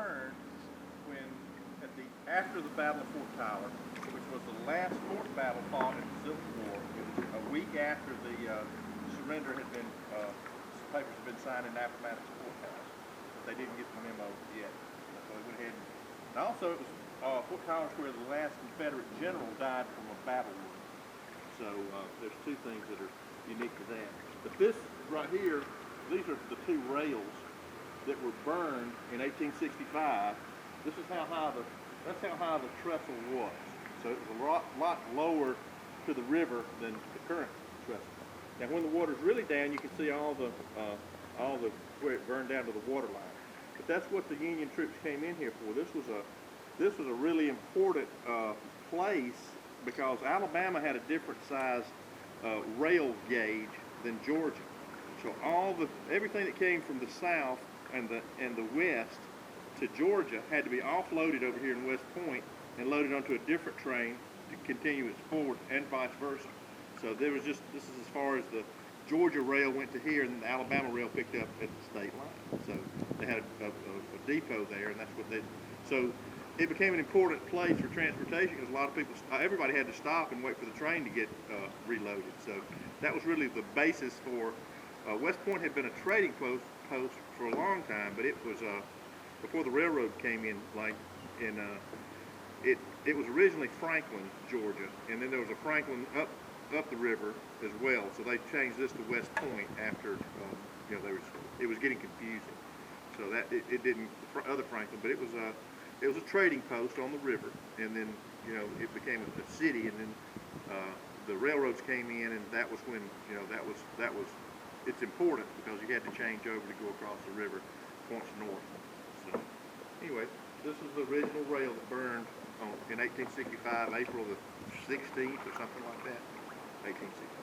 burned when after the Battle of Fort Tyler, which was the last fort battle fought in the Civil War. It was a week after the surrender had been, papers had been signed in Appomattox Courthouse, but they didn't get the memo yet. So they went ahead and also it was Fort Tyler is where the last Confederate general died from a battle wound. So there's two things that are unique to that. But this right here, these are the two rails that were burned in 1865. This is how high that's how high the trestle was. So it was a lot lower to the river than the current trestle. Now when the water's really down, you can see all the where it burned down to the water line. But that's what the Union troops came in here for. This was a really important place because Alabama had a different size rail gauge than Georgia. So everything that came from the south and the west to Georgia had to be offloaded over here in West Point and loaded onto a different train to continue its forward, and vice versa. So this is as far as the Georgia rail went to here, and the Alabama rail picked up at the state line. So they had a depot there, and that's what they. So it became an important place for transportation because a lot of people, everybody had to stop and wait for the train to get reloaded. So that was really the basis for. West Point had been a trading post for a long time, but it was before the railroad came in. It was originally Franklin, Georgia, and then there was a Franklin up the river as well. So they changed this to West Point after it was getting confusing. So that it didn't other Franklin, but it was a trading post on the river, and then it became a city, and then the railroads came in, and that was when that was it's important because you had to change over to go across the river points north. So anyway, this is the original rail that burned in 1865, April the 16th or something like that, 1865.